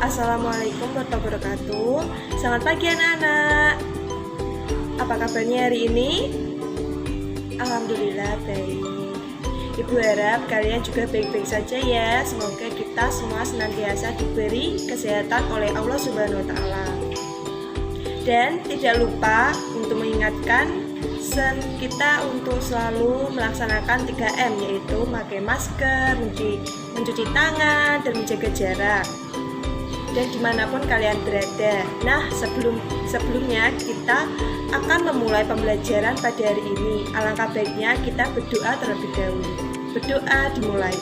Assalamualaikum warahmatullahi wabarakatuh. Selamat pagi anak-anak. Apa kabarnya hari ini? Alhamdulillah baik. Ibu harap kalian juga baik-baik saja ya. Semoga kita semua senantiasa diberi kesehatan oleh Allah Subhanahu wa Ta'ala. Dan tidak lupa untuk mengingatkan kita untuk selalu melaksanakan 3M, yaitu memakai masker, mencuci tangan, dan menjaga jarak, dan dimanapun kalian berada. Nah, sebelumnya kita akan memulai pembelajaran pada hari ini. Alangkah baiknya kita berdoa terlebih dahulu. Berdoa dimulai.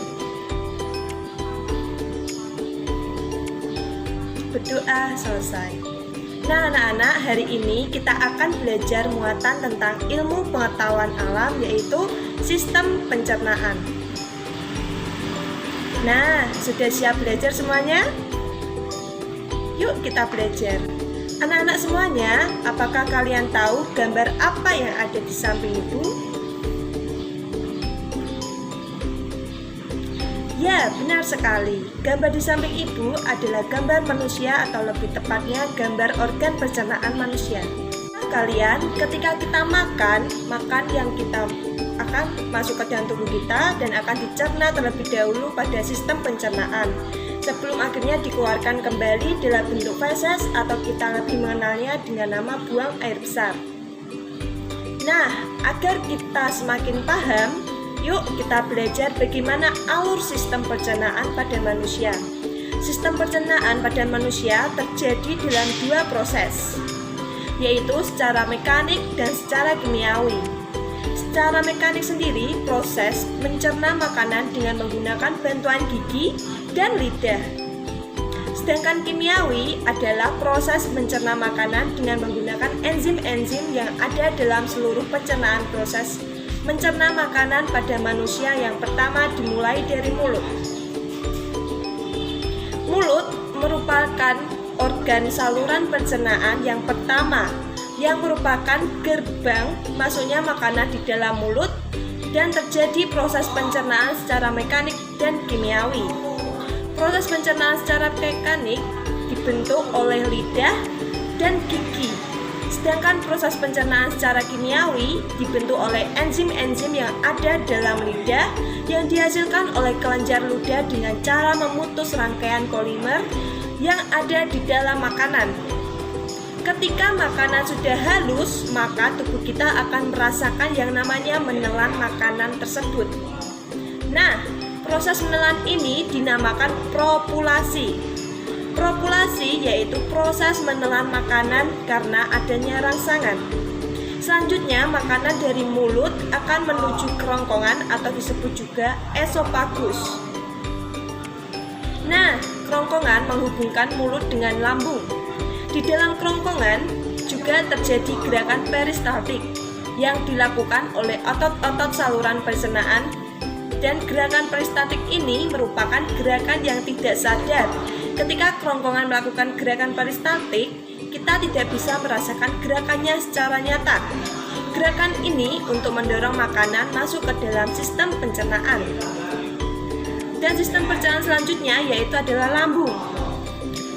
Berdoa selesai. Nah, anak-anak, hari ini kita akan belajar muatan tentang ilmu pengetahuan alam, yaitu sistem pencernaan. Nah, sudah siap belajar semuanya? Yuk kita belajar. Anak-anak semuanya, apakah kalian tahu gambar apa yang ada di samping ibu? Ya, benar sekali. Gambar di samping ibu adalah gambar manusia, atau lebih tepatnya gambar organ pencernaan manusia. Nah, kalian, ketika kita makan yang kita akan masuk ke dalam tubuh kita dan akan dicerna terlebih dahulu pada sistem pencernaan, sebelum akhirnya dikeluarkan kembali dalam bentuk feses, atau kita lebih mengenalnya dengan nama buang air besar. Nah, agar kita semakin paham, yuk kita belajar bagaimana alur sistem pencernaan pada manusia. Sistem pencernaan pada manusia terjadi dalam dua proses, yaitu secara mekanik dan secara kimiawi. Secara mekanik sendiri, proses mencerna makanan dengan menggunakan bantuan gigi dan lidah. Sedangkan kimiawi adalah proses mencerna makanan dengan menggunakan enzim-enzim yang ada dalam seluruh pencernaan. Proses mencerna makanan pada manusia yang pertama dimulai dari mulut. Mulut merupakan organ saluran pencernaan yang pertama, yang merupakan gerbang masuknya makanan di dalam mulut, dan terjadi proses pencernaan secara mekanik dan kimiawi. Proses pencernaan secara mekanik dibentuk oleh lidah dan gigi, sedangkan proses pencernaan secara kimiawi dibentuk oleh enzim-enzim yang ada dalam lidah yang dihasilkan oleh kelenjar ludah dengan cara memutus rangkaian polimer yang ada di dalam makanan. Ketika makanan sudah halus, maka tubuh kita akan merasakan yang namanya menelan makanan tersebut. Nah, proses menelan ini dinamakan propulasi. Propulasi yaitu proses menelan makanan karena adanya rangsangan. Selanjutnya, makanan dari mulut akan menuju kerongkongan atau disebut juga esofagus. Nah, kerongkongan menghubungkan mulut dengan lambung. Di dalam kerongkongan juga terjadi gerakan peristaltik yang dilakukan oleh otot-otot saluran pencernaan, dan gerakan peristaltik ini merupakan gerakan yang tidak sadar. Ketika kerongkongan melakukan gerakan peristaltik, kita tidak bisa merasakan gerakannya secara nyata. Gerakan ini untuk mendorong makanan masuk ke dalam sistem pencernaan. Dan sistem pencernaan selanjutnya yaitu adalah lambung.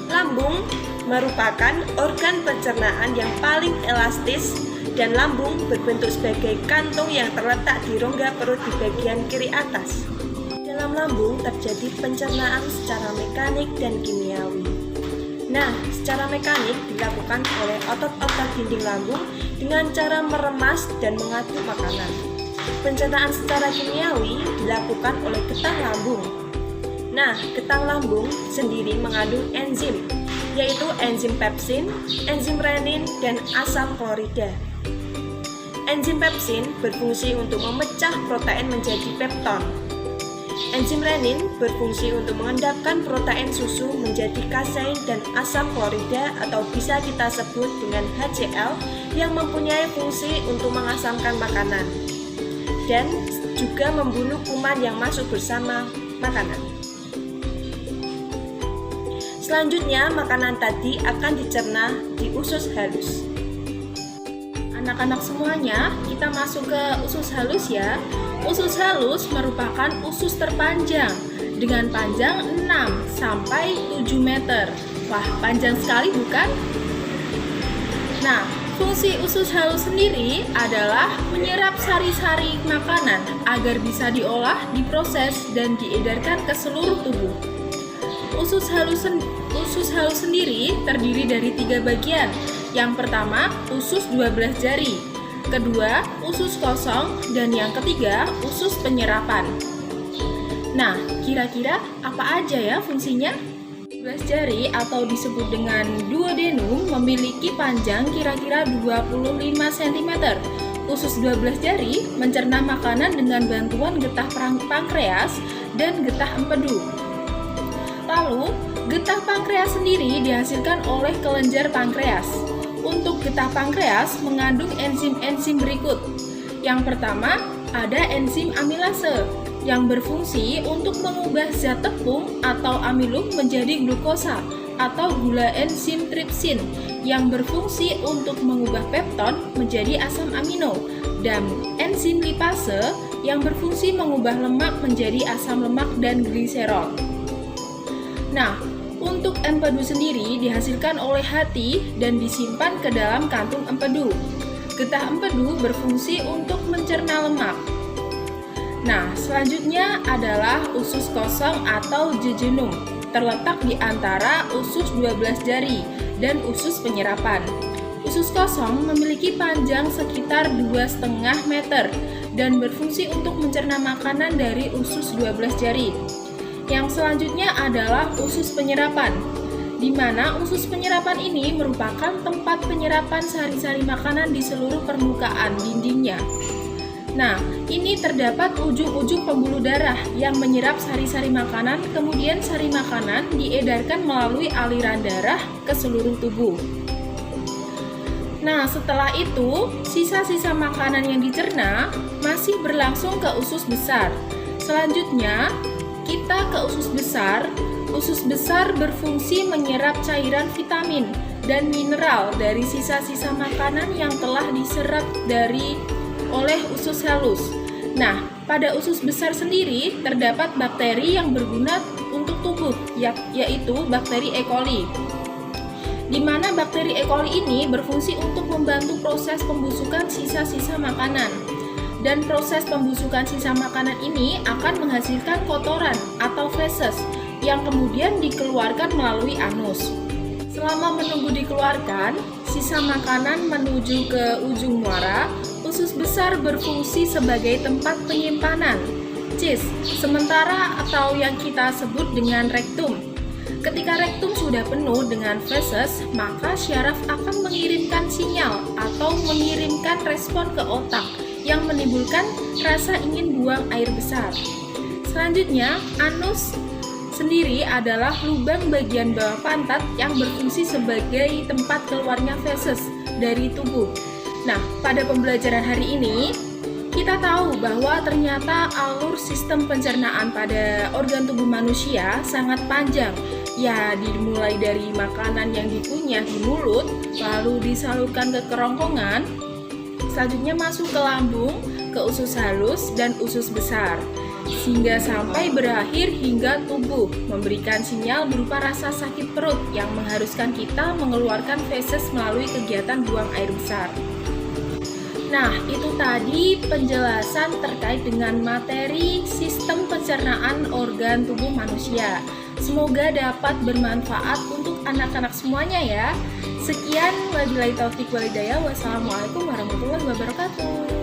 Lambung merupakan organ pencernaan yang paling elastis, dan lambung berbentuk sebagai kantung yang terletak di rongga perut di bagian kiri atas. Dalam lambung terjadi pencernaan secara mekanik dan kimiawi. Nah, secara mekanik dilakukan oleh otot-otot dinding lambung dengan cara meremas dan mengaduk makanan. Pencernaan secara kimiawi dilakukan oleh getah lambung. Nah, getah lambung sendiri mengandung enzim, yaitu enzim pepsin, enzim renin, dan asam klorida. Enzim pepsin berfungsi untuk memecah protein menjadi pepton. Enzim renin berfungsi untuk mengendapkan protein susu menjadi kasein, dan asam klorida atau bisa kita sebut dengan HCl yang mempunyai fungsi untuk mengasamkan makanan dan juga membunuh kuman yang masuk bersama makanan. Selanjutnya, makanan tadi akan dicerna di usus halus. Anak-anak semuanya, kita masuk ke usus halus ya. Usus halus merupakan usus terpanjang dengan panjang 6 sampai 7 meter Wah, panjang sekali bukan? Nah, fungsi usus halus sendiri adalah menyerap sari-sari makanan agar bisa diolah, diproses, dan diedarkan ke seluruh tubuh. Usus halus sendiri terdiri dari 3 bagian. Yang pertama, usus 12 jari. Kedua, usus kosong. Dan yang ketiga, usus penyerapan. Nah, kira-kira apa aja ya fungsinya? 12 jari atau disebut dengan duodenum memiliki panjang kira-kira 25 cm. Usus 12 jari mencerna makanan dengan bantuan getah pankreas dan getah empedu. Lalu, getah pankreas sendiri dihasilkan oleh kelenjar pankreas. Untuk getah pankreas mengandung enzim-enzim berikut. Yang pertama, ada enzim amilase yang berfungsi untuk mengubah zat tepung atau amilum menjadi glukosa atau gula, enzim tripsin yang berfungsi untuk mengubah pepton menjadi asam amino, dan enzim lipase yang berfungsi mengubah lemak menjadi asam lemak dan gliserol. Nah, untuk empedu sendiri dihasilkan oleh hati dan disimpan ke dalam kantung empedu. Getah empedu berfungsi untuk mencerna lemak. Nah, selanjutnya adalah usus kosong atau jejunum, terletak di antara usus 12 jari dan usus penyerapan. Usus kosong memiliki panjang sekitar 2,5 meter dan berfungsi untuk mencerna makanan dari usus 12 jari. Yang selanjutnya adalah usus penyerapan, di mana usus penyerapan ini merupakan tempat penyerapan sari-sari makanan di seluruh permukaan dindingnya. Nah, ini terdapat ujung-ujung pembuluh darah yang menyerap sari-sari makanan, kemudian sari makanan diedarkan melalui aliran darah ke seluruh tubuh. Nah, setelah itu, sisa-sisa makanan yang dicerna masih berlangsung ke usus besar. Selanjutnya, kita ke usus besar. Usus besar berfungsi menyerap cairan vitamin dan mineral dari sisa-sisa makanan yang telah diserap oleh usus halus. Nah, pada usus besar sendiri terdapat bakteri yang berguna untuk tubuh, yaitu bakteri E. coli. Di mana bakteri E. coli ini berfungsi untuk membantu proses pembusukan sisa-sisa makanan. Dan proses pembusukan sisa makanan ini akan menghasilkan kotoran atau feses yang kemudian dikeluarkan melalui anus. Selama menunggu dikeluarkan, sisa makanan menuju ke ujung muara. Usus besar berfungsi sebagai tempat penyimpanan cis, sementara atau yang kita sebut dengan rektum. Ketika rektum sudah penuh dengan feses, maka syaraf akan mengirimkan sinyal atau mengirimkan respon ke otak yang menimbulkan rasa ingin buang air besar. Selanjutnya, anus sendiri adalah lubang bagian bawah pantat yang berfungsi sebagai tempat keluarnya feses dari tubuh. Nah, pada pembelajaran hari ini, kita tahu bahwa ternyata alur sistem pencernaan pada organ tubuh manusia sangat panjang. Ya, dimulai dari makanan yang dikunyah di mulut, lalu disalurkan ke kerongkongan, selanjutnya masuk ke lambung, ke usus halus, dan usus besar, sehingga sampai berakhir hingga tubuh, memberikan sinyal berupa rasa sakit perut yang mengharuskan kita mengeluarkan feses melalui kegiatan buang air besar. Nah, itu tadi penjelasan terkait dengan materi sistem pencernaan organ tubuh manusia. Semoga dapat bermanfaat untuk anak-anak semuanya ya. Sekian, wabillahi taufiq walhidayah. Wassalamualaikum warahmatullahi wabarakatuh.